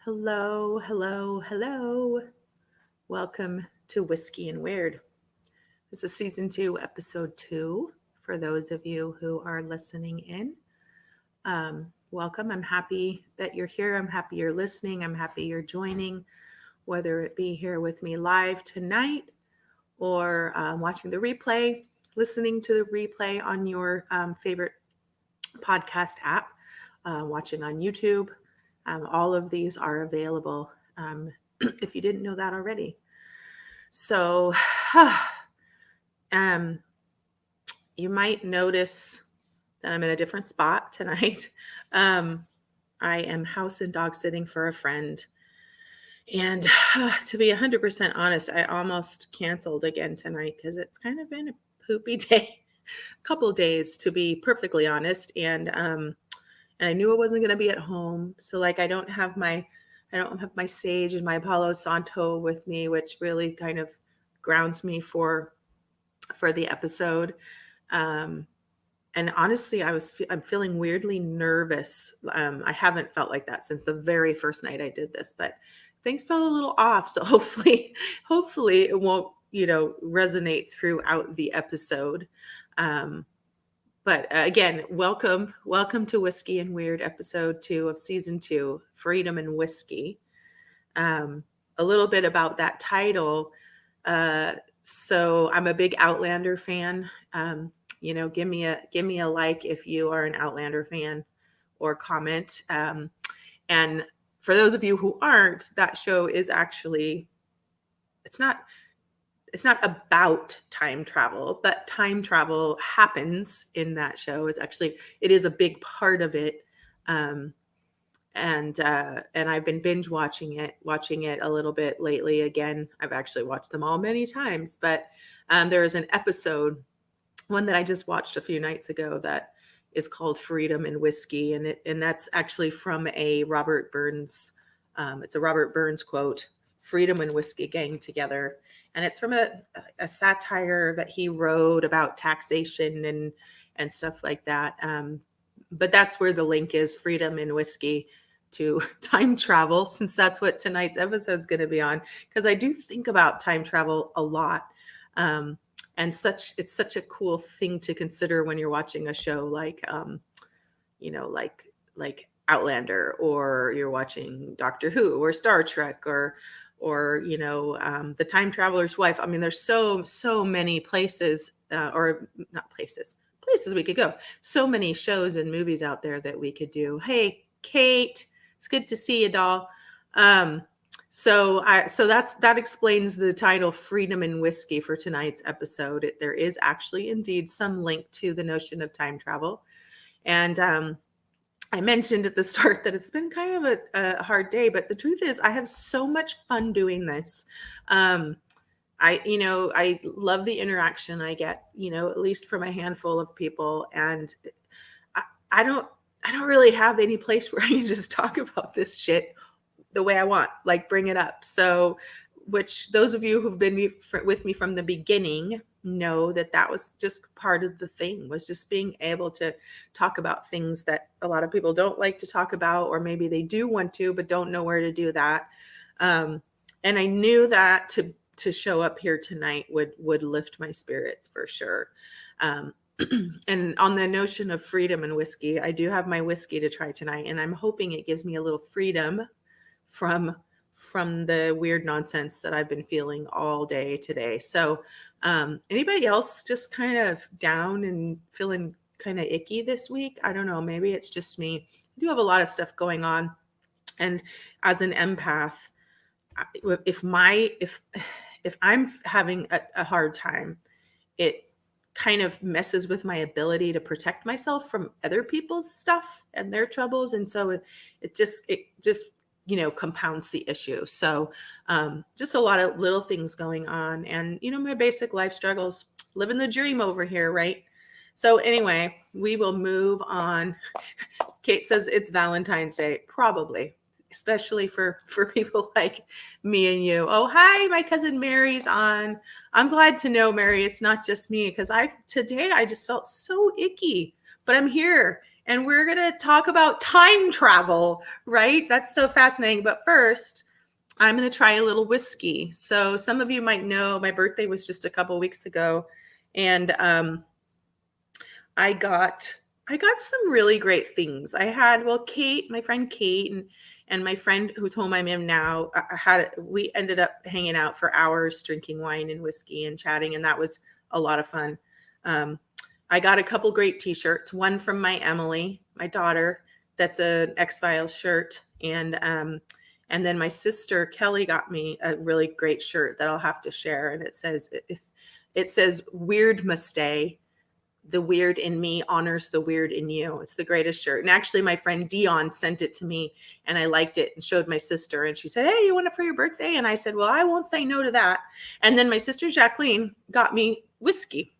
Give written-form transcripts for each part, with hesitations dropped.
Hello, hello, hello. Welcome to Whiskey and Weird. This is season 2, episode 2. For those of you who are listening in, welcome. I'm happy that you're here. I'm happy you're listening. I'm happy you're joining, whether it be here with me live tonight or watching the replay, listening to the replay on your favorite podcast app, watching on YouTube. All of these are available if you didn't know that already. So, um, you might notice that I'm in a different spot tonight. I am house and dog sitting for a friend. And to be 100% honest, I almost canceled again tonight because it's kind of been a poopy day, a couple days to be perfectly honest. And I knew I wasn't going to be at home. So like I don't have my sage and my Palo Santo with me, which really kind of grounds me for the episode. Um, and honestly, I'm feeling weirdly nervous. I haven't felt like that since the very first night I did this, but things felt a little off. So hopefully it won't, resonate throughout the episode. Um, but again, welcome to Whiskey and Weird, episode 2 of season 2, Freedom and Whiskey. A little bit about that title. So I'm a big Outlander fan. Give me a like if you are an Outlander fan, or comment. And for those of you who aren't, that show is actually it's not about time travel, but time travel happens in that show. It is a big part of it. Um, and I've been binge watching it a little bit lately. Again, I've actually watched them all many times, but there is an episode, one that I just watched a few nights ago, that is called Freedom and Whiskey, and that's actually from a Robert Burns. It's a Robert Burns quote: "Freedom and whiskey gang together," and it's from a satire that he wrote about taxation and stuff like that. But that's where the link is: freedom and whiskey to time travel, since that's what tonight's episode is going to be on. Because I do think about time travel a lot. And it's such a cool thing to consider when you're watching a show like like Outlander, or you're watching Doctor Who or Star Trek, or The Time Traveler's Wife. I mean, there's so many places, or not places we could go. So many shows and movies out there that we could do. Hey, Kate, it's good to see you, doll. So that explains the title Freedom and Whiskey for tonight's episode. There is actually indeed some link to the notion of time travel. And I mentioned at the start that it's been kind of a hard day, but the truth is I have so much fun doing this. I love the interaction I get, at least from a handful of people. And I don't really have any place where I can just talk about this shit the way I want, like bring it up. So, which those of you who've been with me from the beginning know that was just part of the thing, was just being able to talk about things that a lot of people don't like to talk about, or maybe they do want to, but don't know where to do that. And I knew that to show up here tonight would lift my spirits for sure. And on the notion of freedom and whiskey, I do have my whiskey to try tonight, and I'm hoping it gives me a little freedom from the weird nonsense that I've been feeling all day today. So anybody else just kind of down and feeling kind of icky this week? I don't know, maybe it's just me. I do have a lot of stuff going on, and as an empath, if I'm having a hard time, it kind of messes with my ability to protect myself from other people's stuff and their troubles. And so it just compounds the issue. So just a lot of little things going on, and my basic life struggles, living the dream over here, right? So anyway, we will move on. Kate says it's Valentine's Day. Probably, especially for people like me and you. Oh, hi, my cousin Mary's on. I'm glad to know, Mary, it's not just me, because today I just felt so icky, but I'm here. and we're going to talk about time travel, right? That's so fascinating. But first, I'm going to try a little whiskey. So some of you might know my birthday was just a couple weeks ago, and I got some really great things. I had, well, Kate, my friend Kate, and my friend whose home I'm in now, we ended up hanging out for hours drinking wine and whiskey and chatting, and that was a lot of fun. I got a couple great t-shirts, one from my Emily, my daughter, that's an X-Files shirt, and then my sister Kelly got me a really great shirt that I'll have to share, and it says "Weird Mistake. The weird in me honors the weird in you." It's the greatest shirt. And actually, my friend Dion sent it to me, and I liked it and showed my sister. And she said, "Hey, you want it for your birthday?" And I said, "Well, I won't say no to that." And then my sister Jacqueline got me whiskey.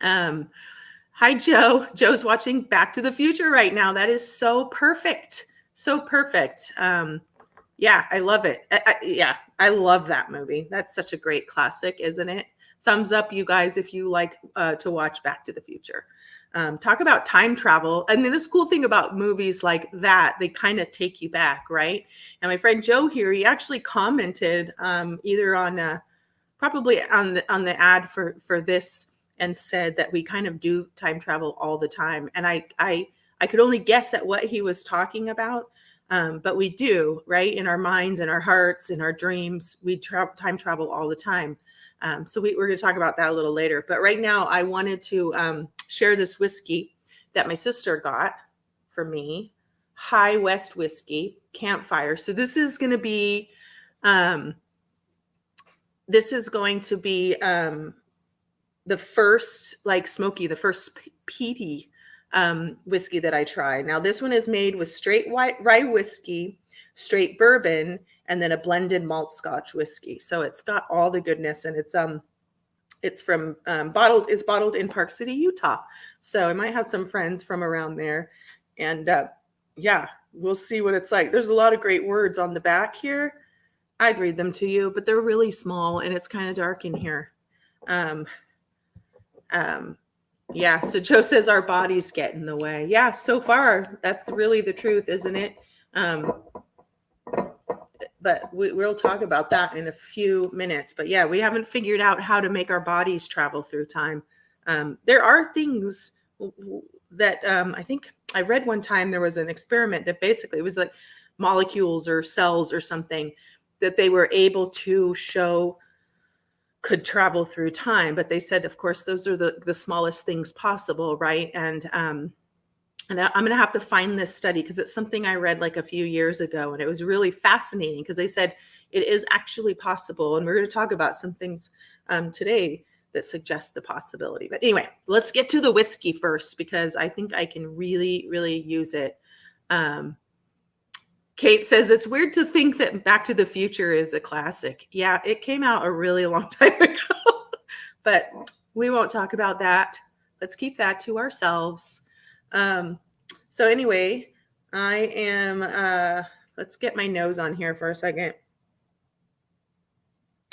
Hi, Joe. Joe's watching Back to the Future right now. That is so perfect. So perfect. Yeah, I love it. I love that movie. That's such a great classic, isn't it? Thumbs up, you guys, if you like to watch Back to the Future. Talk about time travel. And then this cool thing about movies like that, they kind of take you back, right? And my friend Joe here, he actually commented either on probably on the ad for this, and said that we kind of do time travel all the time. And I could only guess at what he was talking about. But we do, right? In our minds and our hearts and our dreams, we time travel all the time. So we're going to talk about that a little later. But right now, I wanted to share this whiskey that my sister got for me, High West Whiskey Campfire. So this is going to be the first, like, smoky, the first peaty whiskey that I try. Now, this one is made with straight white rye whiskey, straight bourbon, and then a blended malt Scotch whiskey. So it's got all the goodness, and it's from bottled in Park City, Utah. So I might have some friends from around there, and yeah, we'll see what it's like. There's a lot of great words on the back here. I'd read them to you, but they're really small, and it's kind of dark in here. Yeah, so Joe says our bodies get in the way. Yeah, so far, that's really the truth, isn't it? But we'll talk about that in a few minutes. But yeah, we haven't figured out how to make our bodies travel through time. There are things that I think I read one time, there was an experiment that basically it was like molecules or cells or something that they were able to show could travel through time. But they said, of course, those are the smallest things possible, right? And I'm going to have to find this study because it's something I read like a few years ago, and it was really fascinating because they said it is actually possible. And we're going to talk about some things today that suggest the possibility. But anyway, let's get to the whiskey first because I think I can really, really use it. Kate says it's weird to think that Back to the Future is a classic. Yeah, it came out a really long time ago, but we won't talk about that. Let's keep that to ourselves. So anyway, I am, let's get my nose on here for a second.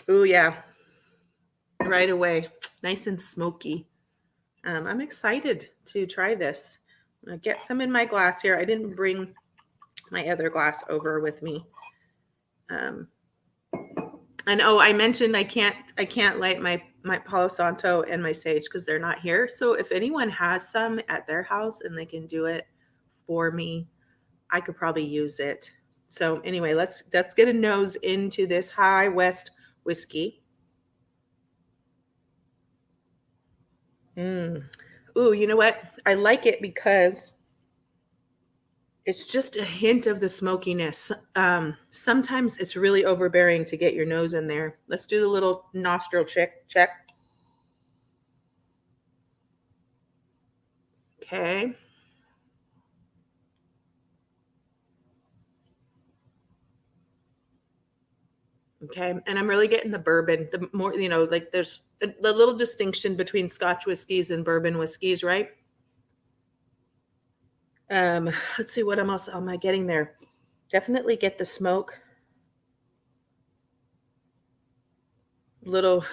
Oh yeah, right away. Nice and smoky. I'm excited to try this. I'm gonna get some in my glass here. I didn't bring my other glass over with me. And oh, I mentioned I can't light my Palo Santo and my sage because they're not here. So if anyone has some at their house and they can do it for me, I could probably use it. So anyway, let's get a nose into this High West whiskey. Ooh, you know what? I like it because it's just a hint of the smokiness. Sometimes it's really overbearing to get your nose in there. Let's do the little nostril check. Okay. Okay. And I'm really getting the bourbon. The more, like there's the little distinction between Scotch whiskeys and bourbon whiskeys, right? Let's see, what else am I getting there? Definitely get the smoke. A little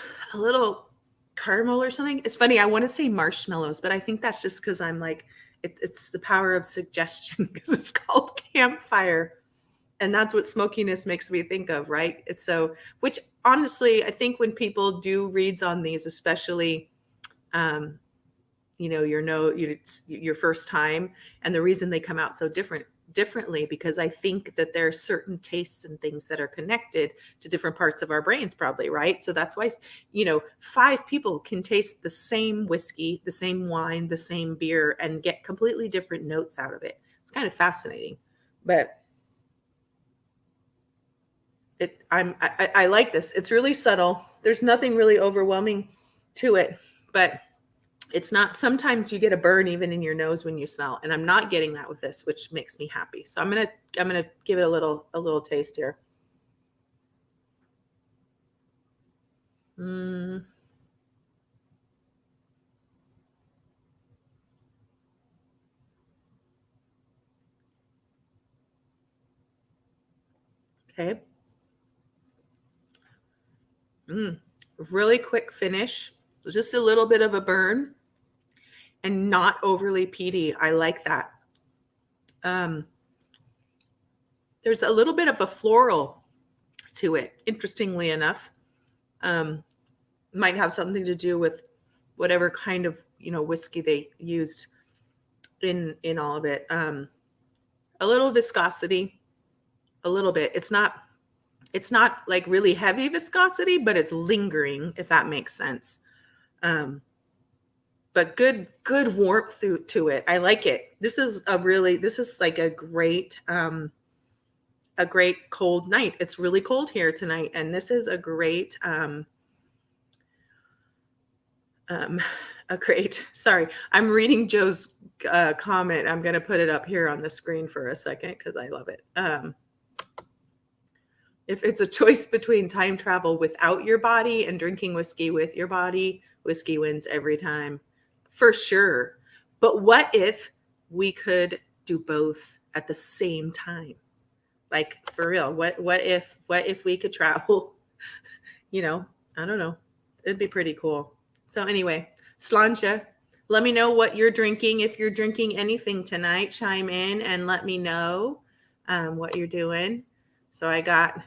caramel or something. It's funny, I want to say marshmallows, but I think that's just because I'm like it's the power of suggestion because it's called campfire. And that's what smokiness makes me think of, right? It's so, which honestly, I think when people do reads on these, especially, um, it's your first time, and the reason they come out so differently because I think that there are certain tastes and things that are connected to different parts of our brains, probably, right? So that's why, five people can taste the same whiskey, the same wine, the same beer, and get completely different notes out of it. It's kind of fascinating, but I like this. It's really subtle. There's nothing really overwhelming to it, but it's not. Sometimes you get a burn even in your nose when you smell, and I'm not getting that with this, which makes me happy. So I'm gonna give it a little taste here. Mm, okay. Mm, really quick finish. Just a little bit of a burn and not overly peaty. I like that. Um, there's a little bit of a floral to it, interestingly enough. Um, might have something to do with whatever kind of whiskey they used in all of it. A little viscosity, a little bit. It's not like really heavy viscosity, but it's lingering, if that makes sense. Um, but good warmth to it. I like it. This is like a great cold night. It's really cold here tonight, and this is um a great sorry, I'm reading Joe's comment. I'm going to put it up here on the screen for a second because I love it. If it's a choice between time travel without your body and drinking whiskey with your body, whiskey wins every time, for sure. But what if we could do both at the same time? Like, for real, what if we could travel? You know, I don't know. It'd be pretty cool. So anyway, Slancha, let me know what you're drinking. If you're drinking anything tonight, chime in and let me know what you're doing. So I got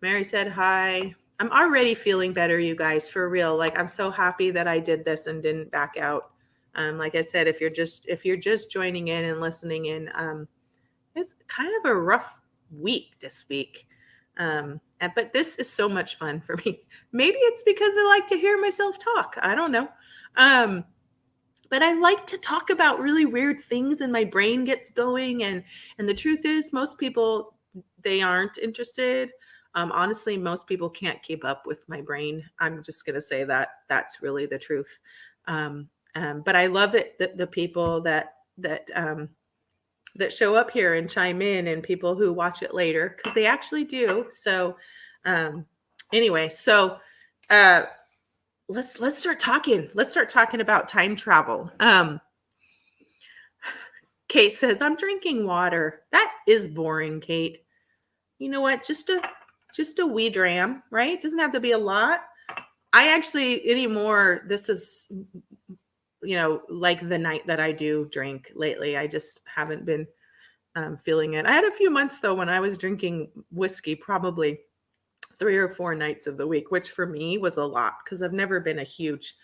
Mary said hi. I'm already feeling better, you guys, for real. Like, I'm so happy that I did this and didn't back out. Like I said, if you're just joining in and listening in, it's kind of a rough week this week. But this is so much fun for me. Maybe it's because I like to hear myself talk. I don't know. Um, but I like to talk about really weird things and my brain gets going. And the truth is, most people, they aren't interested. Honestly, most people can't keep up with my brain. I'm just going to say that that's really the truth. But I love it that the people that show up here and chime in, and people who watch it later, because they actually do. So um, anyway, so uh, let's start talking. Let's start talking about time travel. Kate says, I'm drinking water. That is boring, Kate. You know what? Just a wee dram, right? Doesn't have to be a lot. I actually anymore, this is like the night that I do drink lately. I just haven't been feeling it. I had a few months though when I was drinking whiskey probably 3 or 4 nights of the week, which for me was a lot because I've never been a huge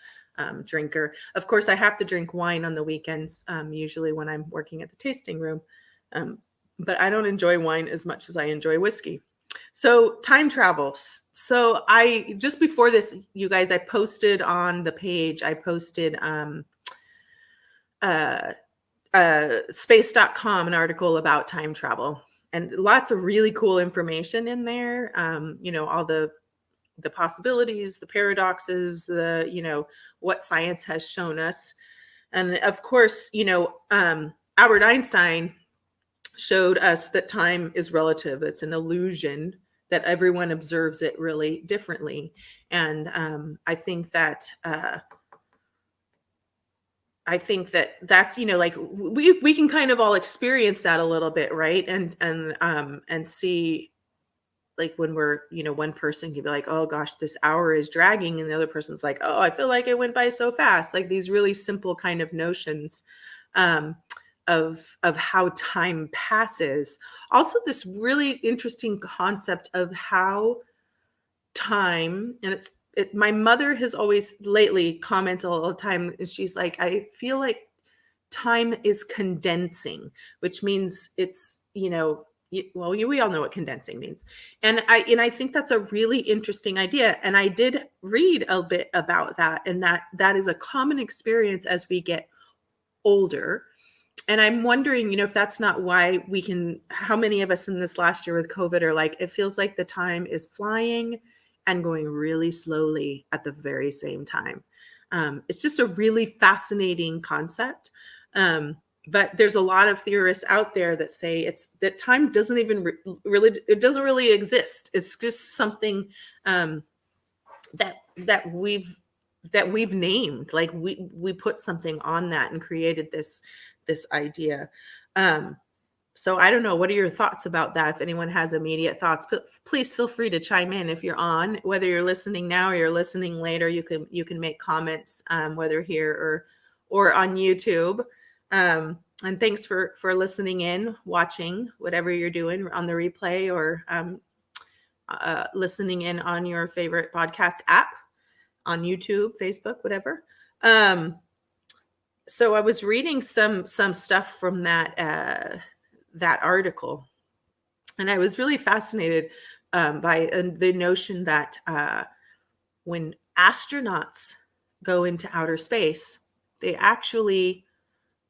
drinker. Of course, I have to drink wine on the weekends, usually when I'm working at the tasting room. Um, but I don't enjoy wine as much as I enjoy whiskey. So time travel. So I just before this, you guys, I posted on the page. I posted uh, space.com an article about time travel, and lots of really cool information in there. All the possibilities, the paradoxes, what science has shown us. And of course, Albert Einstein showed us that time is relative. It's an illusion, that everyone observes it really differently. And I think that that's, like we can kind of all experience that a little bit, right? And see like when we're, one person can be like, oh gosh, this hour is dragging. And the other person's like, oh, I feel like it went by so fast. Like these really simple kind of notions um, of how time passes. Also, this really interesting concept of how time, and my mother has always lately commented all the time, and she's like, I feel like time is condensing, which means it's, we all know what condensing means. And I think that's a really interesting idea. And I did read a bit about that, and that is a common experience as we get older. And I'm wondering, if that's not why how many of us in this last year with COVID are like, it feels like the time is flying and going really slowly at the very same time. It's just a really fascinating concept. But there's a lot of theorists out there that say that time doesn't even it doesn't really exist. It's just something that we've named. Like we put something on that and created this idea. So I don't know. What are your thoughts about that? If anyone has immediate thoughts, please feel free to chime in. If you're on, whether you're listening now or you're listening later, you can make comments, whether here or on YouTube. And thanks for listening in, watching, whatever you're doing on the replay, or listening in on your favorite podcast app, on YouTube, Facebook, whatever. So I was reading some stuff from that article, and I was really fascinated by the notion that when astronauts go into outer space, they actually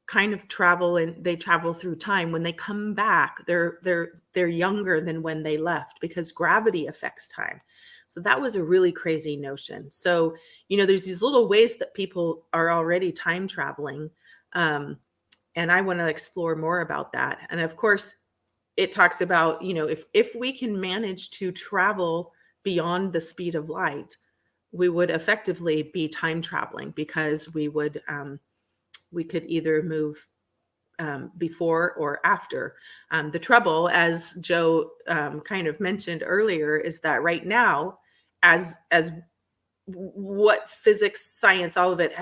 kind of travel through time. When they come back, they're younger than when they left, because gravity affects time. So that was a really crazy notion. So, there's these little ways that people are already time traveling. And I want to explore more about that. And of course, it talks about, if we can manage to travel beyond the speed of light, we would effectively be time traveling, because we could either move before or after. The trouble, as Joe kind of mentioned earlier, is that right now, as what physics, science, all of it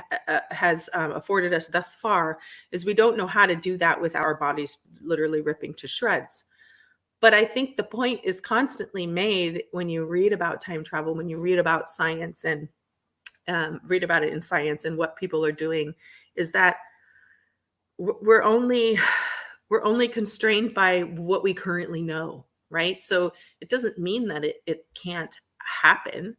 has afforded us thus far, is we don't know how to do that with our bodies literally ripping to shreds. But I think the point is constantly made when you read about time travel, when you read about science and read about it in science and what people are doing, is that we're only constrained by what we currently know, right? So it doesn't mean that it can't happen.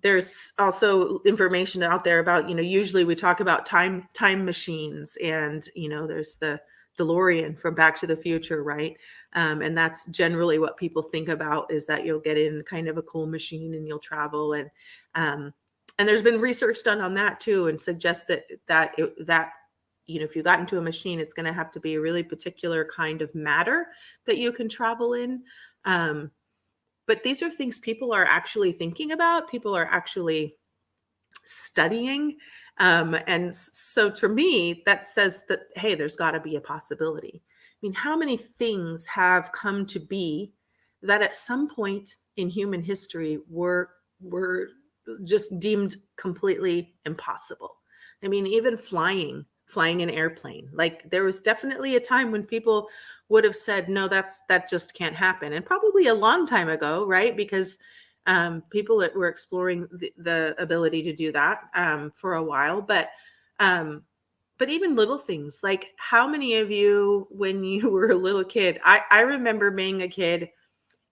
There's also information out there about, usually we talk about time machines, and, there's the DeLorean from Back to the Future, right? And that's generally what people think about, is that you'll get in kind of a cool machine and you'll travel. And there's been research done on that too, and suggests that if you got into a machine, it's going to have to be a really particular kind of matter that you can travel in. But these are things people are actually thinking about. People are actually studying. And so for me, that says that, hey, there's got to be a possibility. I mean, how many things have come to be that at some point in human history were just deemed completely impossible? I mean, even flying an airplane, like there was definitely a time when people would have said, no, that just can't happen. And probably a long time ago, right? Because people that were exploring the ability to do that for a while. But even little things, like how many of you, when you were a little kid, I remember being a kid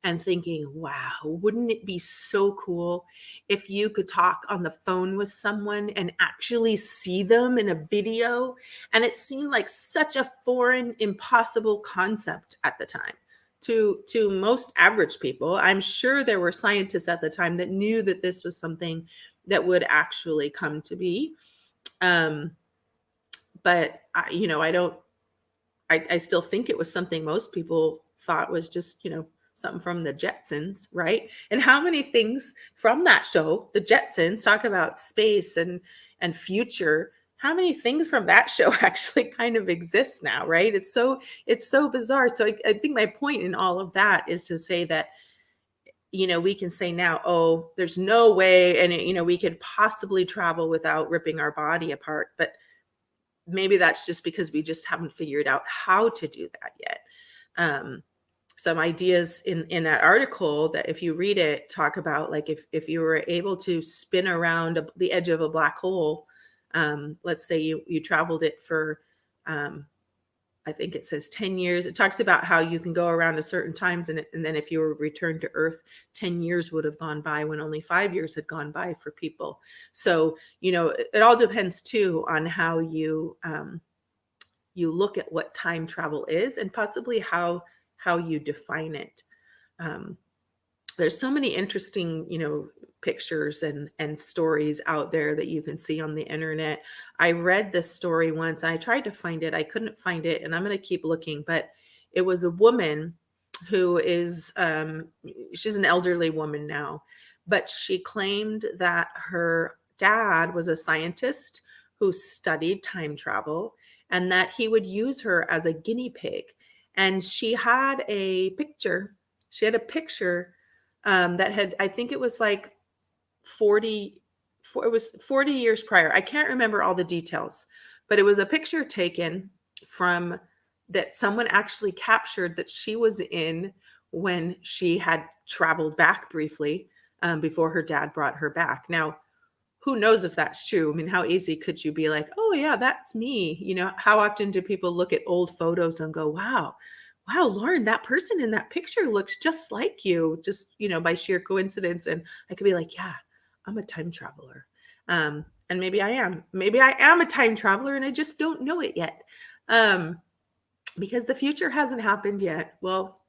and thinking, wow, wouldn't it be so cool if you could talk on the phone with someone and actually see them in a video? And it seemed like such a foreign, impossible concept at the time to most average people. I'm sure there were scientists at the time that knew that this was something that would actually come to be. But I still think it was something most people thought was just, something from the Jetsons, right? And how many things from that show, the Jetsons, talk about space and future. how many things from that show actually kind of exist now, right? It's so bizarre. So I think my point in all of that is to say that, we can say now, oh, there's no way, and we could possibly travel without ripping our body apart, but maybe that's just because we just haven't figured out how to do that yet. Um, some ideas in that article that if you read it talk about, like, if you were able to spin around the edge of a black hole, let's say you traveled it for, um, I think it says 10 years. It talks about how you can go around at certain times, and then if you were returned to Earth, 10 years would have gone by when only 5 years had gone by for people. So, it all depends too on how you look at what time travel is, and possibly how you define it. Um, there's so many interesting, pictures and stories out there that you can see on the internet. I read this story once. I tried to find it. I couldn't find it, and I'm going to keep looking. But it was a woman who is, she's an elderly woman now, but she claimed that her dad was a scientist who studied time travel, and that he would use her as a guinea pig. And she had a picture. She had a picture, that had, I think it was like 40, it was 40 years prior. I can't remember all the details, but it was a picture taken from that someone actually captured that she was in when she had traveled back briefly, before her dad brought her back. Now, who knows if that's true? I mean, how easy could you be like, oh yeah, that's me? How often do people look at old photos and go, wow, Lauren, that person in that picture looks just like you, just, by sheer coincidence. And I could be like, yeah, I'm a time traveler. And maybe I am. Maybe I am a time traveler and I just don't know it yet. Because the future hasn't happened yet. Well,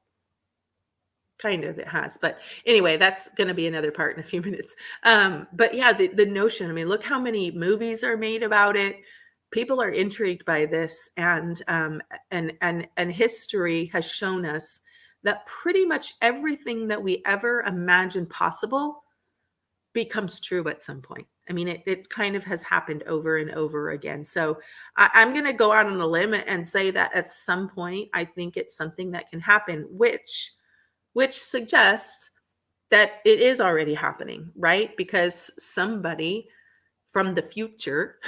kind of, it has. But anyway, that's going to be another part in a few minutes. But yeah, the notion, I mean, look how many movies are made about it. People are intrigued by this, and history has shown us that pretty much everything that we ever imagined possible becomes true at some point. I mean, it kind of has happened over and over again. So I'm going to go out on a limb and say that at some point, I think it's something that can happen, which suggests that it is already happening, right? Because somebody from the future,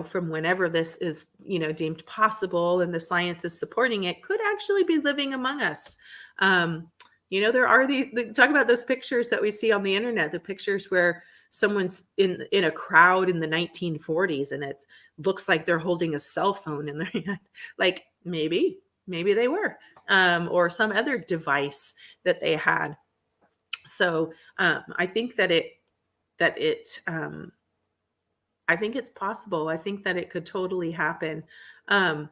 from whenever this is, deemed possible and the science is supporting it, could actually be living among us. There are talk about those pictures that we see on the internet, the pictures where someone's in a crowd in the 1940s and it looks like they're holding a cell phone in their hand. Like maybe they were, or some other device that they had. So I think that I think it's possible. I think that it could totally happen. I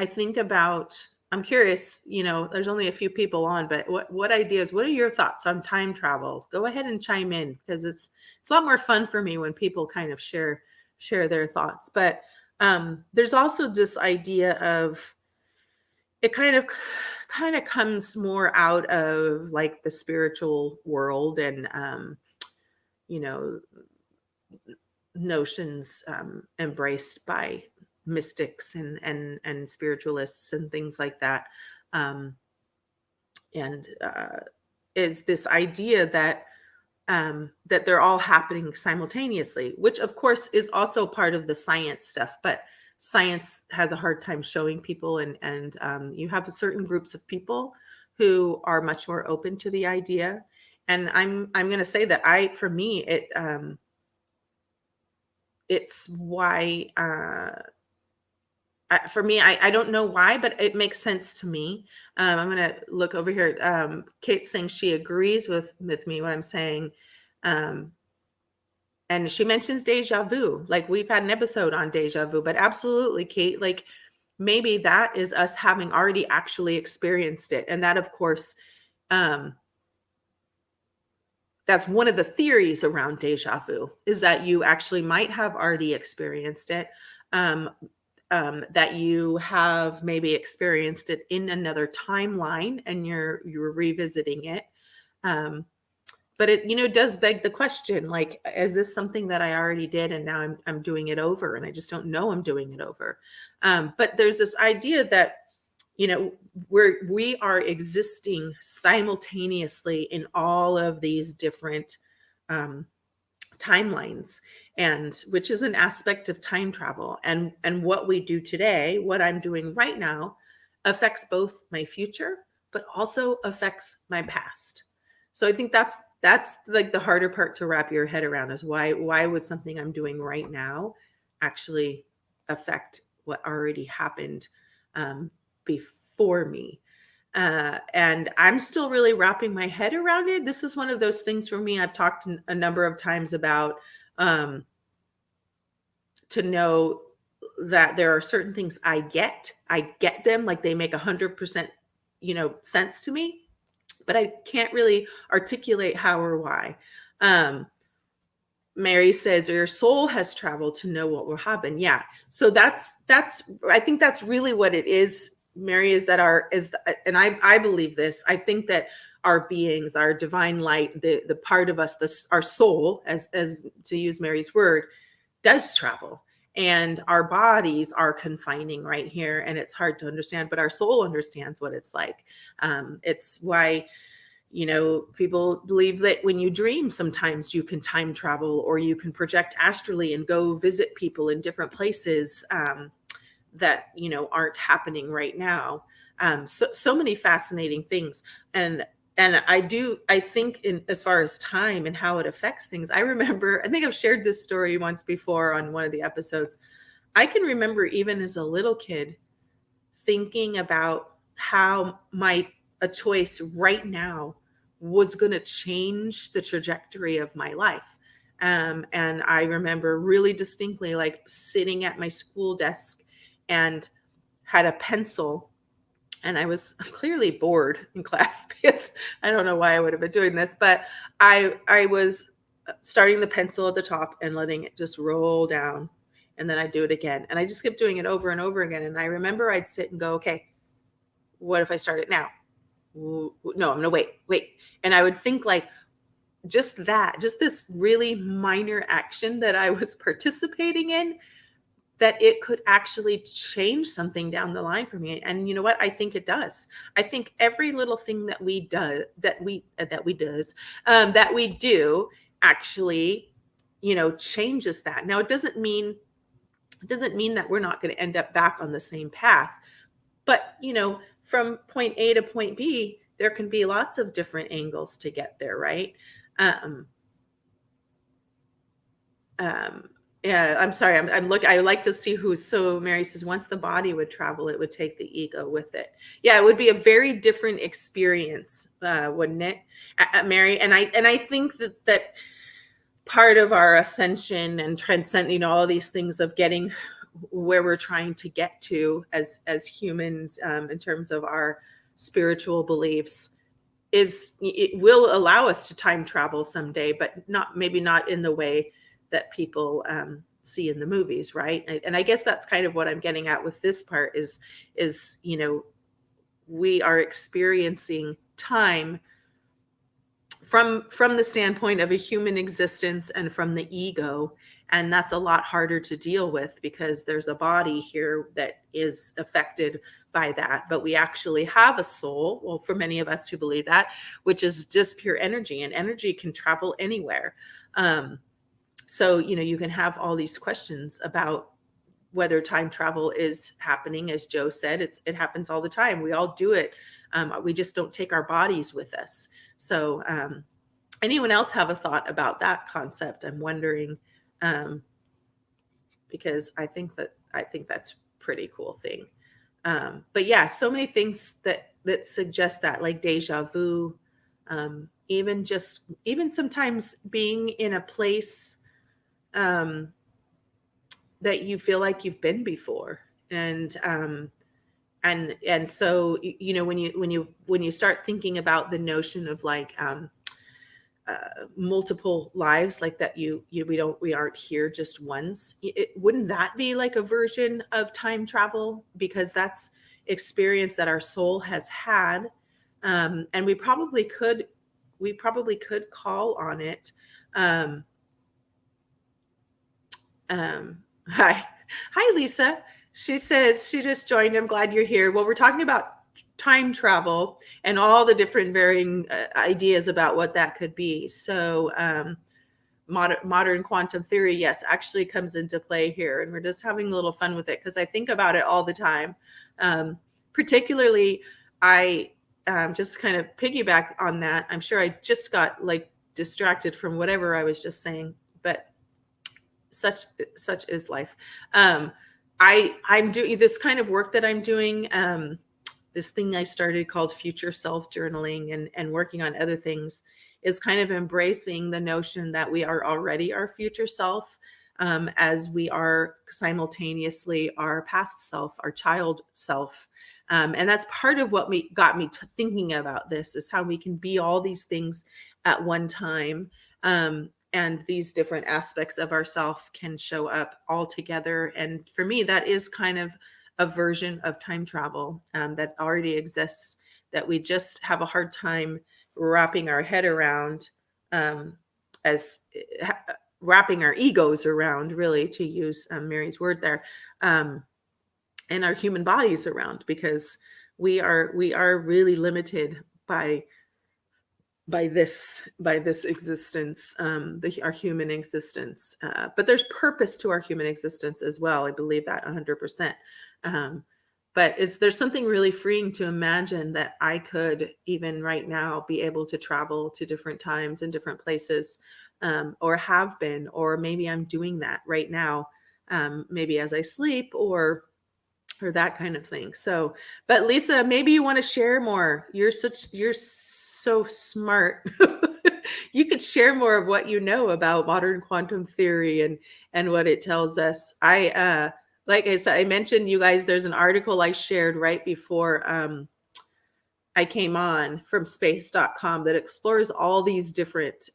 think I'm curious, there's only a few people on, but what are your thoughts on time travel? Go ahead and chime in, because it's a lot more fun for me when people kind of share their thoughts. But there's also this idea of, it kind of comes more out of like the spiritual world, and you know notions embraced by mystics and spiritualists and things like that, and is this idea that that they're all happening simultaneously, which of course is also part of the science stuff, but science has a hard time showing people, and you have certain groups of people who are much more open to the idea. And I'm going to say that for me, it's why, for me, I don't know why, but it makes sense to me. I'm going to look over here. Kate's saying she agrees with me what I'm saying. And she mentions deja vu. Like, we've had an episode on deja vu, but absolutely, Kate, like maybe that is us having already actually experienced it. And that, of course, that's one of the theories around deja vu, is that you actually might have already experienced it. That you have maybe experienced it in another timeline and you're revisiting it. but it, does beg the question, like, is this something that I already did and now I'm doing it over and I just don't know I'm doing it over? But there's this idea that, we are existing simultaneously in all of these different um, timelines, and which is an aspect of time travel, and what we do today, what I'm doing right now, affects both my future but also affects my past. So I think that's like the harder part to wrap your head around, is why would something I'm doing right now actually affect what already happened before me. And I'm still really wrapping my head around it. This is one of those things for me. I've talked a number of times about, um, to know that there are certain things I get them, like they make 100%, sense to me, but I can't really articulate how or why. Um, Mary says your soul has traveled to know what will happen. Yeah. So that's I think that's really what it is. Mary, is that and I believe this. I think that our beings, our divine light, the part of us, our soul, as to use Mary's word, does travel. And our bodies are confining right here, and it's hard to understand, but our soul understands what it's like. It's why, people believe that when you dream, sometimes you can time travel or you can project astrally and go visit people in different places, that, aren't happening right now. So many fascinating things. And I think, in as far as time and how it affects things, I think I've shared this story once before on one of the episodes. I can remember, even as a little kid, thinking about how a choice right now was going to change the trajectory of my life. And I remember really distinctly, like, sitting at my school desk and had a pencil, and I was clearly bored in class because I don't know why I would have been doing this, but I was starting the pencil at the top and letting it just roll down, and then I'd do it again, and I just kept doing it over and over again. And I remember I'd sit and go, okay, what if I start it now? No, I'm gonna wait. And I would think, like, just this really minor action that I was participating in, that it could actually change something down the line for me. And you know what? I think it does. I think every little thing that we do, that we do, actually, changes that. Now, it doesn't mean that we're not going to end up back on the same path. But, from point A to point B, there can be lots of different angles to get there, right? Um, um, yeah, I'm sorry. I'm look. I like to see who's. So Mary says, once the body would travel, it would take the ego with it. Yeah, it would be a very different experience, wouldn't it, Mary? And I think that part of our ascension and transcending all of these things of getting where we're trying to get to as humans, in terms of our spiritual beliefs, is it will allow us to time travel someday, but maybe not in the way that people see in the movies, right? And I guess that's kind of what I'm getting at with this part is we are experiencing time from the standpoint of a human existence and from the ego, and that's a lot harder to deal with because there's a body here that is affected by that, but we actually have a soul, well, for many of us who believe that, which is just pure energy, and energy can travel anywhere. So you can have all these questions about whether time travel is happening. As Joe said, it happens all the time. We all do it. We just don't take our bodies with us. So anyone else have a thought about that concept? I'm wondering, because I think that's pretty cool thing. But yeah, so many things that suggest that, like deja vu, even sometimes being in a place that you feel like you've been before. And so when you start thinking about the notion of, like, multiple lives, like that, we aren't here just once. Wouldn't that be like a version of time travel? Because that's experience that our soul has had, and we probably could we probably could call on it. Um, hi, hi, Lisa. She says she just joined. I'm glad you're here. Well, we're talking about time travel and all the different varying ideas about what that could be. So, modern quantum theory, yes, actually comes into play here, and we're just having a little fun with it because I think about it all the time. Particularly, I just kind of piggyback on that. I'm sure I just got like distracted from whatever I was just saying, but such such is life. I'm doing this kind of work that I'm doing. This thing I started called future self journaling, and working on other things is kind of embracing the notion that we are already our future self, as we are simultaneously our past self, our child self. And that's part of what got me thinking about this, is how we can be all these things at one time. And these different aspects of ourself can show up all together. And for me, that is kind of a version of time travel that already exists, that we just have a hard time wrapping our head around, as wrapping our egos around, really, to use Mary's word there, and our human bodies around, because we are really limited by this existence, our human existence. But there's purpose to our human existence as well. I believe that 100%. But there's something really freeing to imagine that I could, even right now, be able to travel to different times and different places, or have been, or maybe I'm doing that right now, maybe as I sleep, or that kind of thing. So, but Lisa, maybe you want to share more. You're so smart. You could share more of what you know about modern quantum theory and what it tells us. Like I said, I mentioned, you guys, there's an article I shared right before I came on, from space.com, that explores all these different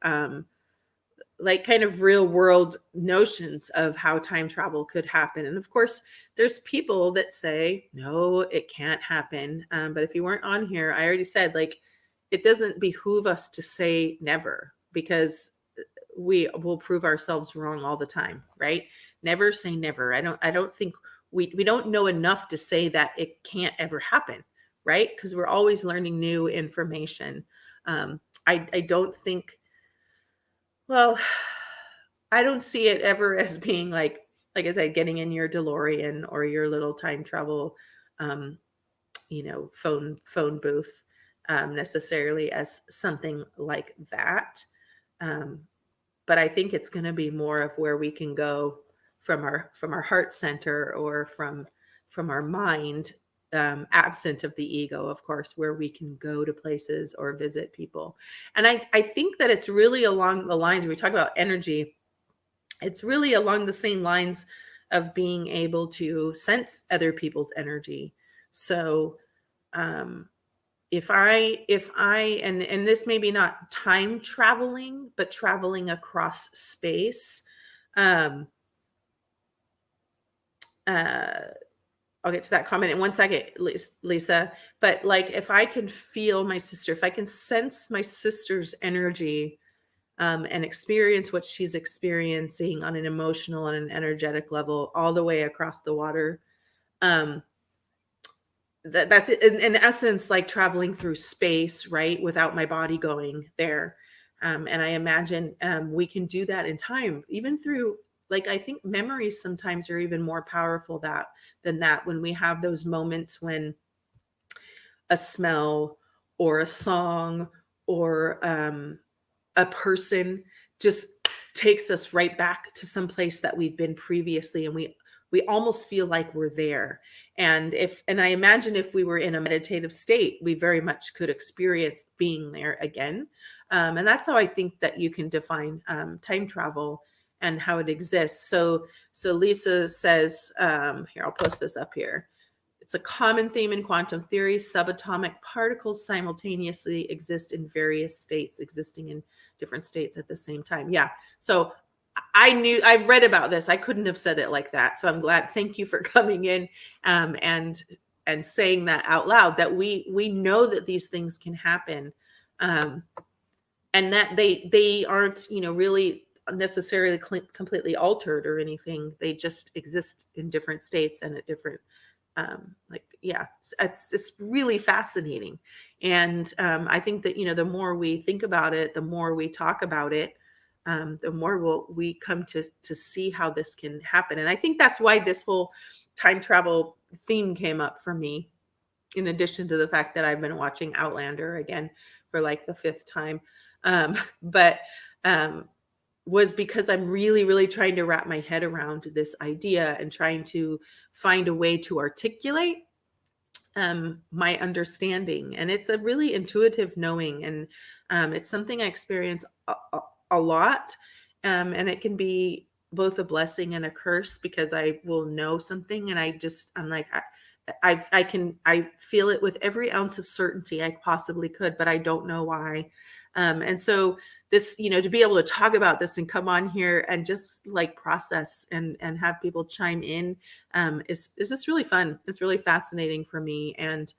like kind of real world notions of how time travel could happen. And of course, there's people that say, no, it can't happen. But if you weren't on here, I already said, like, it doesn't behoove us to say never, because we will prove ourselves wrong all the time, right? Never say never. I don't think we don't know enough to say that it can't ever happen, right? Because we're always learning new information. I don't think, well, I don't see it ever as being like I said, getting in your DeLorean or your little time travel, um, phone booth, necessarily as something like that. Um, but I think it's going to be more of where we can go from our heart center, or from our mind, absent of the ego, of course, where we can go to places or visit people. And I think that it's really along the lines, we talk about energy, it's really along the same lines of being able to sense other people's energy. So, if I and this may be not time traveling, but traveling across space. um uh I'll get to that comment in 1 second, Lisa. But like, if I can feel my sister, if I can sense my sister's energy, and experience what she's experiencing on an emotional and an energetic level, all the way across the water, um that's in essence like traveling through space, right, without my body going there. And I imagine, we can do that in time, even through, like, I think memories sometimes are even more powerful than that, when we have those moments when a smell or a song or a person just takes us right back to some place that we've been previously, and we almost feel like we're there. And I imagine, if we were in a meditative state, we very much could experience being there again. And that's how I think that you can define time travel and how it exists. So Lisa says, here, I'll post this up here. It's a common theme in quantum theory. Subatomic particles simultaneously exist in various states, existing in different states at the same time. Yeah. So I've read about this. I couldn't have said it like that. So I'm glad. Thank you for coming in, and saying that out loud, that we know that these things can happen. Um, and that they aren't, really necessarily completely altered or anything. They just exist in different states and at different, like, yeah, it's really fascinating. And I think that, the more we think about it, the more we talk about it, the more we come to see how this can happen. And I think that's why this whole time travel theme came up for me, in addition to the fact that I've been watching Outlander again for like the fifth time. But was because I'm really, really trying to wrap my head around this idea and trying to find a way to articulate my understanding. And it's a really intuitive knowing. And it's something I experience a lot. And it can be both a blessing and a curse, because I will know something and I'm like, I feel it with every ounce of certainty I possibly could, but I don't know why. And so this, to be able to talk about this and come on here and just like process and have people chime in, is just really fun. It's really fascinating for me. And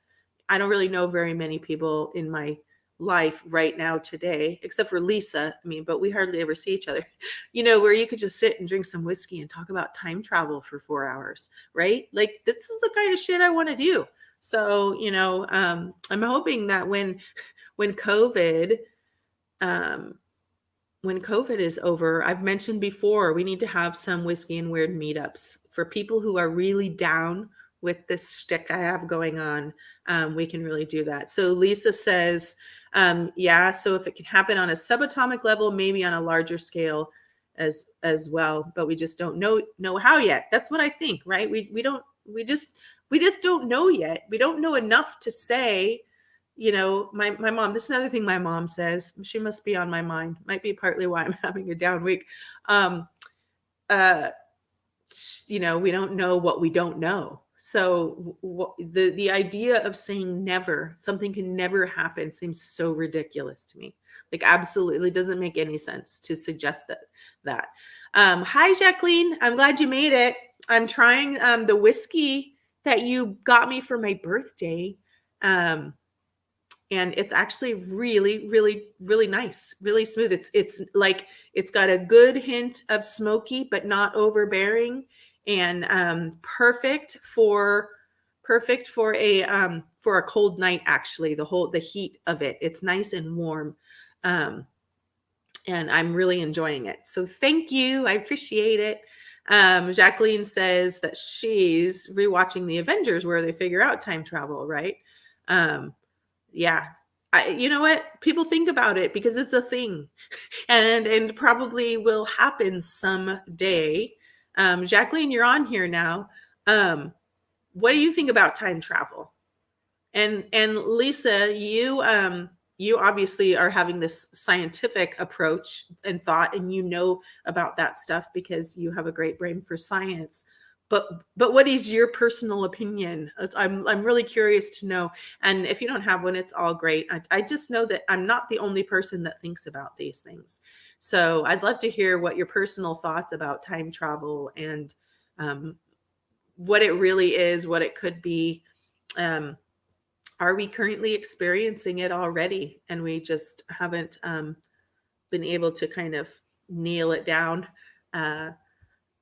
I don't really know very many people in my life right now today, except for Lisa. I mean, but we hardly ever see each other, where you could just sit and drink some whiskey and talk about time travel for 4 hours, right? Like, this is the kind of shit I want to do. So, I'm hoping that when COVID, um, when COVID is over, I've mentioned before, we need to have some whiskey and weird meetups for people who are really down with this shtick I have going on. We can really do that. So Lisa says, yeah, so if it can happen on a subatomic level, maybe on a larger scale as well, but we just don't know how yet. That's what I think, right? We just don't know yet. We don't know enough to say. My mom, this is another thing my mom says. She must be on my mind. Might be partly why I'm having a down week. Uh, we don't know what we don't know. So the idea of saying never, something can never happen, seems so ridiculous to me. Like, absolutely doesn't make any sense to suggest that. Hi, Jacqueline. I'm glad you made it. I'm trying the whiskey that you got me for my birthday. And it's actually really, really, really nice, really smooth. It's like, it's got a good hint of smoky, but not overbearing, and perfect for a cold night. Actually, the heat of it, it's nice and warm, and I'm really enjoying it. So thank you, I appreciate it. Jacqueline says that she's rewatching the Avengers, where they figure out time travel, right? Yeah. You know what? People think about it because it's a thing, and probably will happen someday. Jacqueline, you're on here now. What do you think about time travel? And Lisa, you obviously are having this scientific approach and thought, and about that stuff because you have a great brain for science. But what is your personal opinion? I'm really curious to know. And if you don't have one, it's all great. I just know that I'm not the only person that thinks about these things. So I'd love to hear what your personal thoughts about time travel, and what it really is, what it could be. Are we currently experiencing it already, and we just haven't been able to kind of nail it down?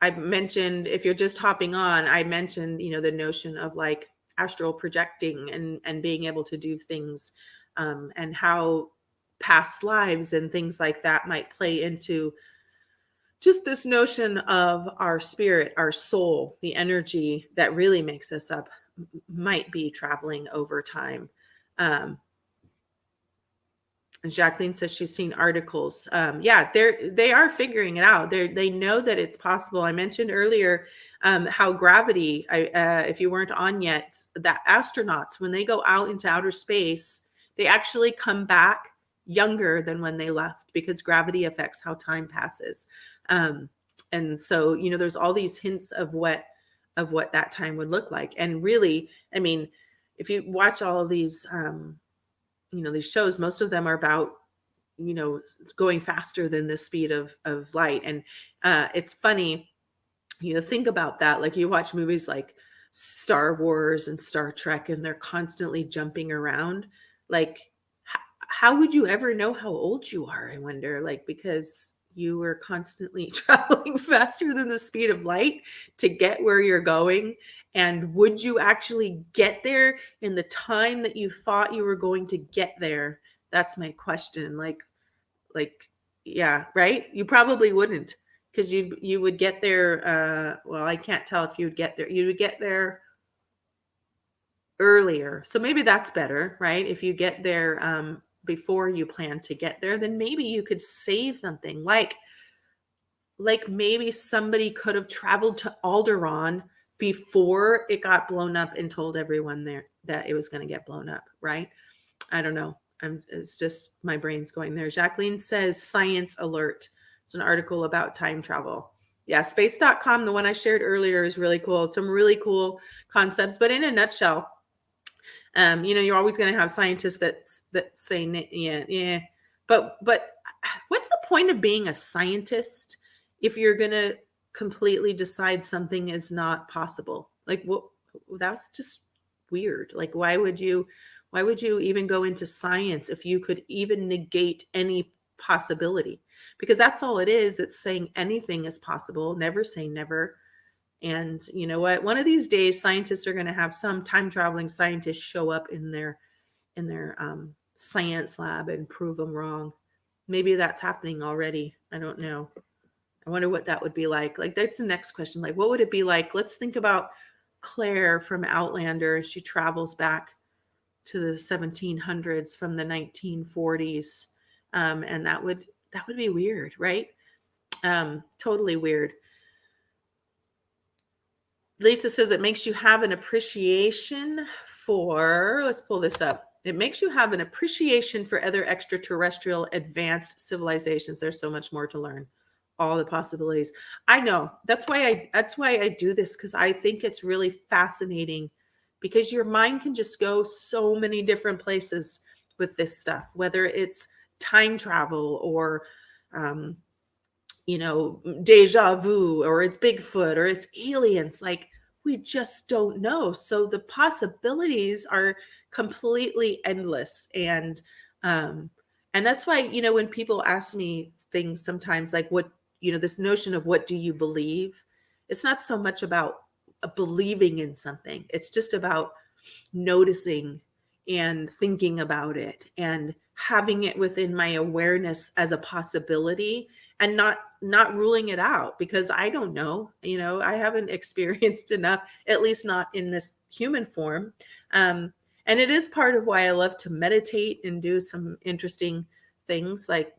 I mentioned, if you're just hopping on, I mentioned, the notion of like astral projecting and being able to do things, and how past lives and things like that might play into just this notion of our spirit, our soul, the energy that really makes us up, might be traveling over time. Um, Jacqueline says she's seen articles. Yeah, they are figuring it out. They know that it's possible. I mentioned earlier how gravity. If you weren't on yet, that astronauts, when they go out into outer space, they actually come back younger than when they left, because gravity affects how time passes. And so, there's all these hints of what that time would look like. And really, I mean, if you watch all of these these shows, most of them are about, going faster than the speed of light. And it's funny, think about that. Like, you watch movies like Star Wars and Star Trek, and they're constantly jumping around. Like, how would you ever know how old you are, I wonder? Like, because you were constantly traveling faster than the speed of light to get where you're going. And would you actually get there in the time that you thought you were going to get there? That's my question. Like, yeah, right? You probably wouldn't, because you would get there. Well, I can't tell if you would get there. You would get there earlier. So maybe that's better, right? If you get there before you plan to get there, then maybe you could save something. Like maybe somebody could have traveled to Alderaan before it got blown up and told everyone there that it was going to get blown up, right? I don't know. It's just my brain's going there. Jacqueline says science alert. It's an article about time travel. Yeah, space.com, the one I shared earlier, is really cool. Some really cool concepts, but in a nutshell, you're always going to have scientists that say, yeah. But what's the point of being a scientist if you're going to completely decide something is not possible? Like, what? That's just weird. Like, why would you even go into science if you could even negate any possibility? Because that's all it is. It's saying anything is possible, never say never. And you know what? One of these days, scientists are going to have some time traveling scientists show up in their science lab and prove them wrong. Maybe that's happening already. I don't know. I wonder what that would be like. Like, that's the next question. Like, what would it be like? Let's think about Claire from Outlander. She travels back to the 1700s from the 1940s, and that would be weird, right? Totally weird. Lisa says it makes you have an appreciation for, let's pull this up. It makes you have an appreciation for other extraterrestrial advanced civilizations. There's so much more to learn. All the possibilities. I know. That's why I do this, because I think it's really fascinating, because your mind can just go so many different places with this stuff, whether it's time travel or um, deja vu, or it's Bigfoot, or it's aliens. Like, we just don't know. So the possibilities are completely endless. And that's why, when people ask me things sometimes, like, what, this notion of what do you believe? It's not so much about believing in something. It's just about noticing and thinking about it and having it within my awareness as a possibility, and not ruling it out, because I don't know. I haven't experienced enough, at least not in this human form. And it is part of why I love to meditate and do some interesting things, like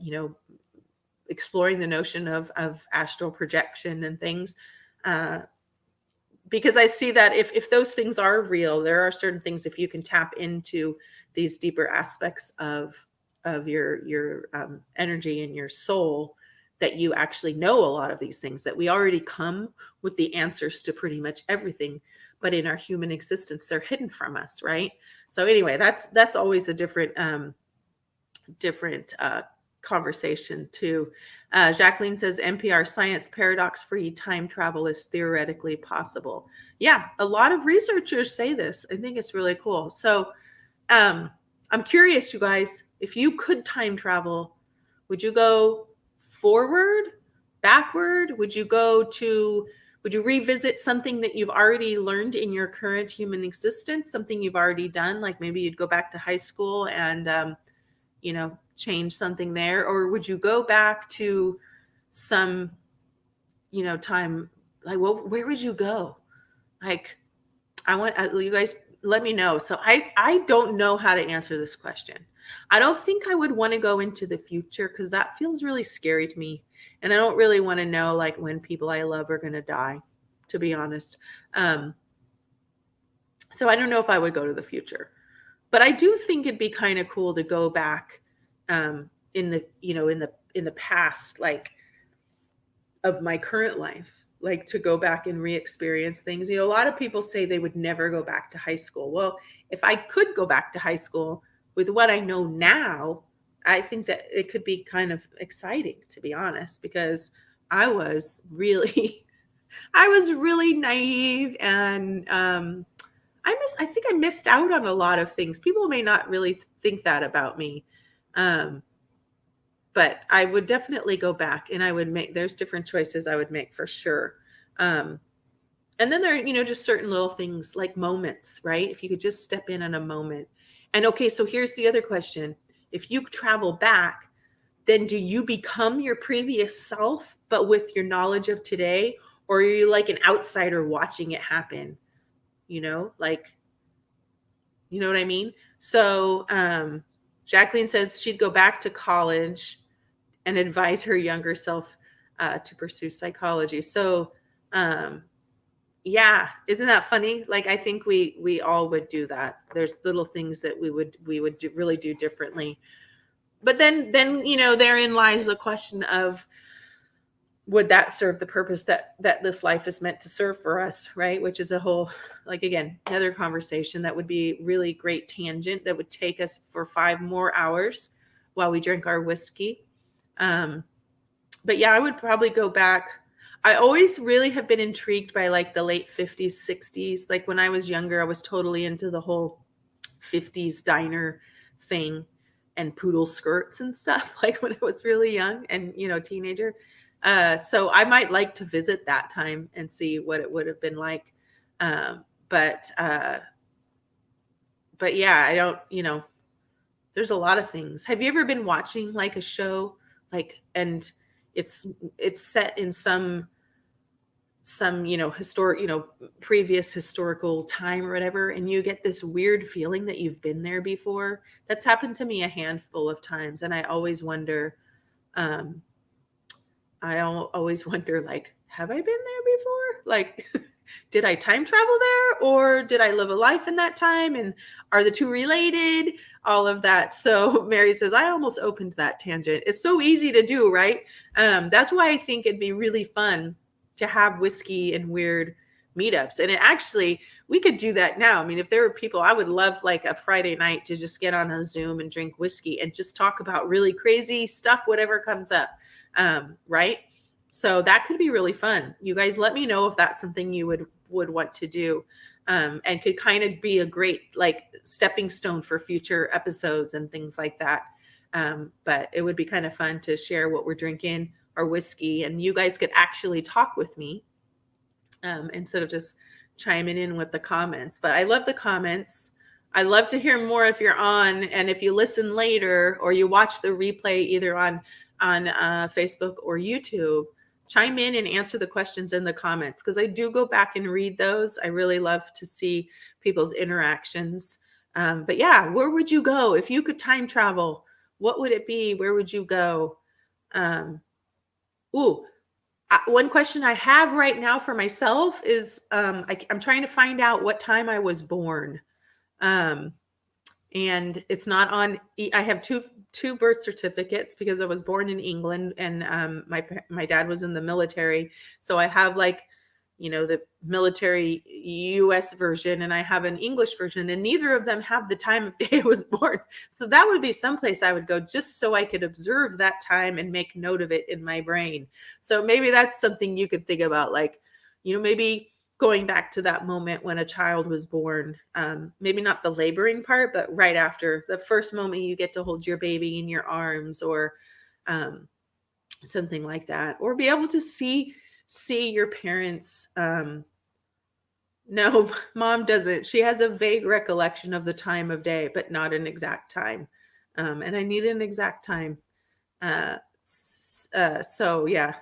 exploring the notion of astral projection and things, because I see that if those things are real, there are certain things, if you can tap into these deeper aspects of your energy and your soul, that you actually know a lot of these things, that we already come with the answers to pretty much everything, but in our human existence, they're hidden from us, right? So anyway, that's always a different conversation too. Jacqueline says NPR science paradox-free time travel is theoretically possible. Yeah, a lot of researchers say this. I think it's really cool. So I'm curious, you guys, if you could time travel, would you go forward, backward? Would you revisit something that you've already learned in your current human existence, something you've already done? Like, maybe you'd go back to high school and change something there, or would you go back to some time? Like, where would you go? Like, I want you guys, let me know. So I don't know how to answer this question. I don't think I would want to go into the future, because that feels really scary to me, and I don't really want to know, like, when people I love are going to die, to be honest. So I don't know if I would go to the future, but I do think it'd be kind of cool to go back in the past, like, of my current life, like, to go back and re-experience things. A lot of people say they would never go back to high school. Well, if I could go back to high school with what I know now, I think that it could be kind of exciting, to be honest, because I was really I was really naive, and I think I missed out on a lot of things. People may not really think that about me, Um, but I would definitely go back, and I would there's different choices I would make for sure. Um, and then there are, just certain little things like moments, right? If you could just step in on a moment. And okay, so here's the other question. If you travel back, then do you become your previous self, but with your knowledge of today? Or are you like an outsider watching it happen? Like, you know what I mean? So Jacqueline says she'd go back to college and advise her younger self to pursue psychology. So yeah, isn't that funny? Like, I think we all would do that. There's little things that we would really do differently. But then therein lies the question of, would that serve the purpose that this life is meant to serve for us, right? Which is a whole, like, again, another conversation that would be really great tangent that would take us for 5 more hours while we drink our whiskey. But yeah, I would probably go back. I always really have been intrigued by like the late 50s, 60s. Like when I was younger, I was totally into the whole 50s diner thing and poodle skirts and stuff, like when I was really young and, teenager. So I might like to visit that time and see what it would have been like. But yeah, I don't, there's a lot of things. Have you ever been watching like a show, like, and it's set in some historic, previous historical time or whatever, and you get this weird feeling that you've been there before? That's happened to me a handful of times, and I always wonder, um, like, have I been there before? Like, did I time travel there, or did I live a life in that time? And are the two related? All of that. So Mary says, I almost opened that tangent. It's so easy to do, right? That's why I think it'd be really fun to have whiskey and weird meetups. And we could do that now. I mean, if there were people, I would love like a Friday night to just get on a Zoom and drink whiskey and just talk about really crazy stuff, whatever comes up. Right? So that could be really fun. You guys let me know if that's something you would want to do, and could kind of be a great like stepping stone for future episodes and things like that. But it would be kind of fun to share what we're drinking, our whiskey, and you guys could actually talk with me instead of just chiming in with the comments. But I love the comments. I love to hear more if you're on, and if you listen later or you watch the replay either on Facebook or YouTube, chime in and answer the questions in the comments, because I do go back and read those. I really love to see people's interactions. But yeah, where would you go if you could time travel? What would it be? Where would you go? One question I have right now for myself is I'm trying to find out what time I was born. And it's not on. I have two birth certificates because I was born in England, and my dad was in the military. So I have like, the military US version, and I have an English version, and neither of them have the time of day I was born. So that would be someplace I would go just so I could observe that time and make note of it in my brain. So maybe that's something you could think about, like, maybe going back to that moment when a child was born, maybe not the laboring part, but right after the first moment you get to hold your baby in your arms, or something like that, or be able to see your parents. No, mom doesn't. She has a vague recollection of the time of day, but not an exact time. And I need an exact time. So yeah,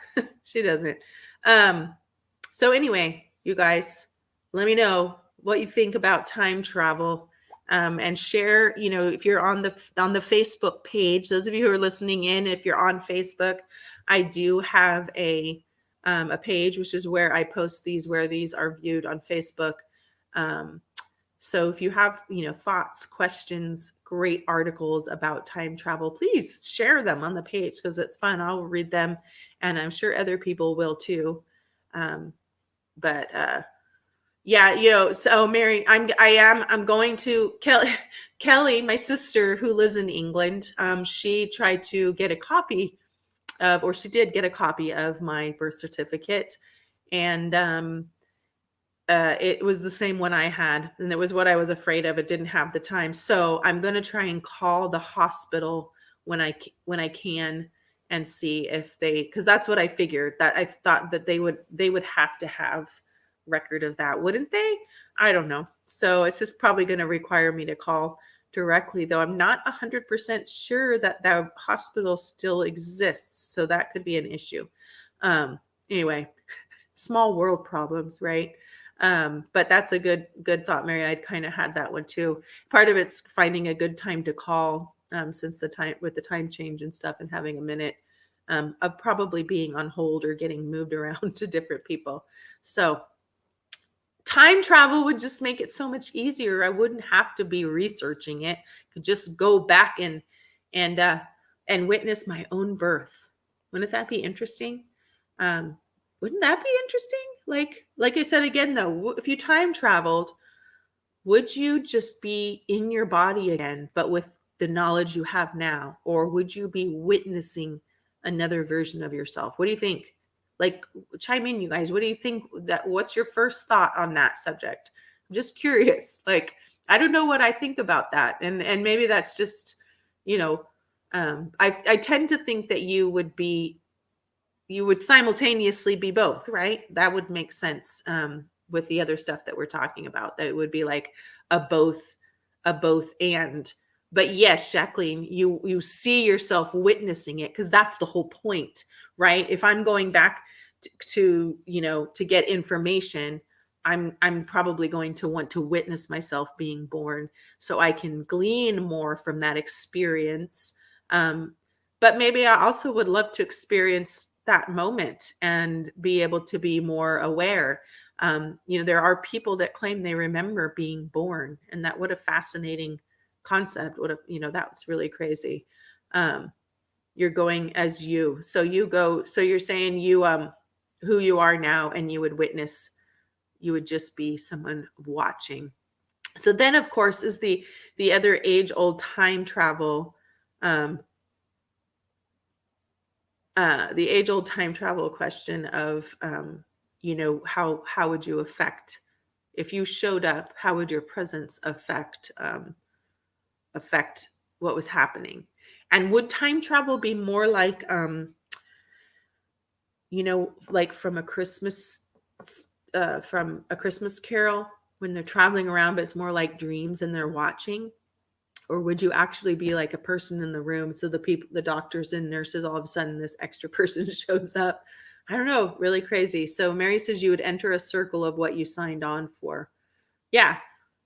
she doesn't. So anyway, you guys, let me know what you think about time travel, and share. If you're on the Facebook page, those of you who are listening in, if you're on Facebook, I do have a page, which is where I post these, where these are viewed on Facebook. So if you have, thoughts, questions, great articles about time travel, please share them on the page, because it's fun. I'll read them, and I'm sure other people will too. But yeah, so Mary, I'm going to Kelly, my sister who lives in England. She tried to get a copy of, or she did get a copy of my birth certificate, and it was the same one I had, and it was what I was afraid of. It didn't have the time. So I'm going to try and call the hospital when I can, and see if they, because that's what I figured, that I thought that they would have to have record of that, wouldn't they? I don't know. So it's just probably going to require me to call directly, though I'm not 100% sure that the hospital still exists. So that could be an issue. Um, anyway, small world problems, right? But that's a good thought, Mary. I'd kind of had that one too. Part of it's finding a good time to call, since the time with the time change and stuff, and having a minute, of probably being on hold or getting moved around to different people. So time travel would just make it so much easier. I wouldn't have to be researching it. Could just go back and uh and witness my own birth. Wouldn't that be interesting? Um wouldn't that be interesting? Like I said again though, if you time traveled, would you just be in your body again, but with the knowledge you have now? Or would you be witnessing another version of yourself? What do you think? Like, chime in, you guys. What do you think? What's your first thought on that subject? I'm just curious. Like, I don't know what I think about that. And maybe that's just, you know, I tend to think that you would simultaneously be both, right? That would make sense, with the other stuff that we're talking about. That it would be like a both, and. But yes, Jacqueline, you see yourself witnessing it, because that's the whole point, right? If I'm going back to get information, I'm probably going to want to witness myself being born, so I can glean more from that experience. But maybe I also would love to experience that moment and be able to be more aware. There are people that claim they remember being born, and that, what a fascinating concept. That was really crazy. You're going as you. So you're saying who you are now, and you would witness, you would just be someone watching. So then, of course, is the other age old time travel. The age old time travel question of, how would you affect, if you showed up, how would your presence affect what was happening? And would time travel be more like, like from a Christmas Carol, when they're traveling around, but it's more like dreams and they're watching? Or would you actually be like a person in the room? So the doctors and nurses, all of a sudden this extra person shows up. I don't know, really crazy. So Mary says you would enter a circle of what you signed on for. Yeah.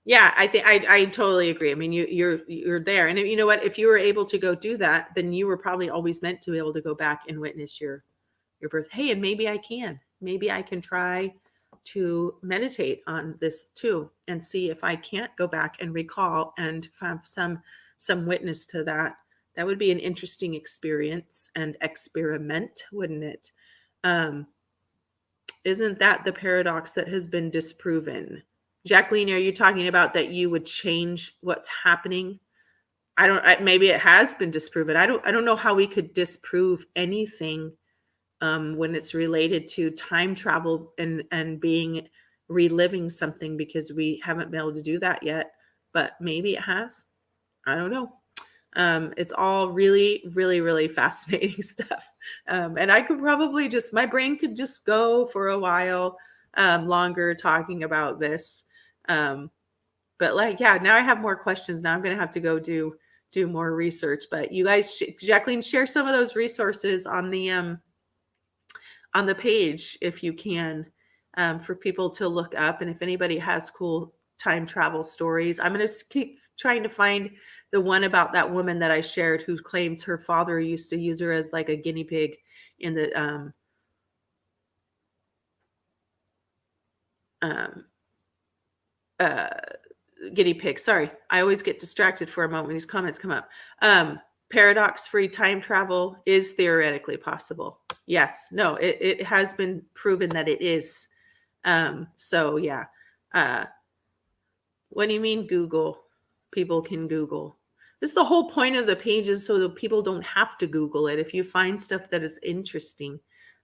Yeah, I think I totally agree. I mean, you're there. And you know what? If you were able to go do that, then you were probably always meant to be able to go back and witness your birth. Hey, and maybe I can. Maybe I can try to meditate on this too, and see if I can't go back and recall and have some witness to that. That would be an interesting experience and experiment, wouldn't it? Um, isn't that the paradox that has been disproven? Jacqueline, are you talking about that you would change what's happening? Maybe it has been disproven. I don't know how we could disprove anything, when it's related to time travel and being reliving something, because we haven't been able to do that yet. But maybe it has. I don't know. It's all really, really, really fascinating stuff. And I could probably my brain could just go for a while longer talking about this. But yeah, now I have more questions. Now I'm going to have to go do more research. But you guys, Jacqueline, share some of those resources on the page if you can, for people to look up. And if anybody has cool time travel stories, I'm going to keep trying to find the one about that woman that I shared, who claims her father used to use her as like a guinea pig in the uh, guinea pig. Sorry, I always get distracted for a moment when these comments come up. Paradox-free time travel is theoretically possible. Yes, no, it has been proven that it is. So yeah. What do you mean Google? People can Google. This is the whole point of the pages, so that people don't have to Google it. If you find stuff that is interesting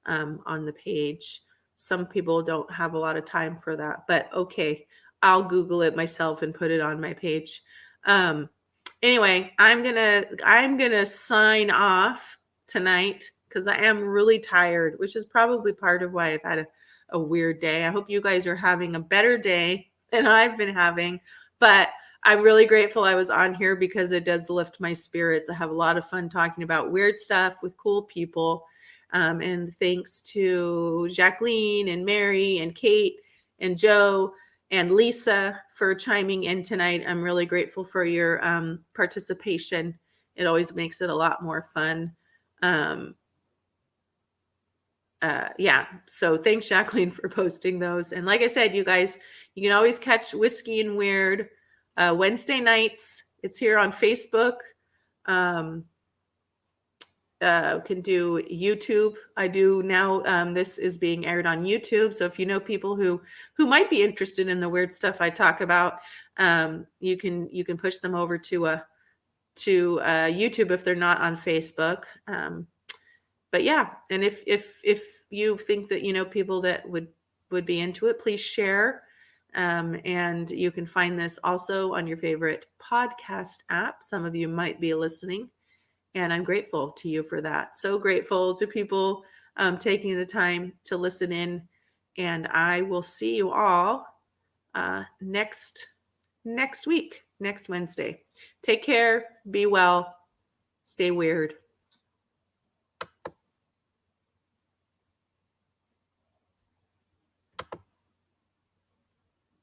on the page, some people don't have a lot of time for that. But okay, I'll Google it myself and put it on my page. Anyway, I'm gonna sign off tonight because I am really tired, which is probably part of why I've had a weird day. I hope you guys are having a better day than I've been having, but I'm really grateful I was on here because it does lift my spirits. I have a lot of fun talking about weird stuff with cool people. And thanks to Jacqueline and Mary and Kate and Joe and Lisa for chiming in tonight. I'm really grateful for your participation. It always makes it a lot more fun. Um, yeah, so thanks, Jacqueline, for posting those. And like I said, you guys, you can always catch Whiskey and Weird Wednesday nights. It's here on Facebook. Um, can do YouTube. I do now. This is being aired on YouTube. So if you know people who might be interested in the weird stuff I talk about, you can push them over to YouTube if they're not on Facebook. But yeah, and if you think that you know people that would be into it, please share. And you can find this also on your favorite podcast app. Some of you might be listening. And I'm grateful to you for that. So grateful to people taking the time to listen in. And I will see you all next week, next Wednesday. Take care. Be well. Stay weird.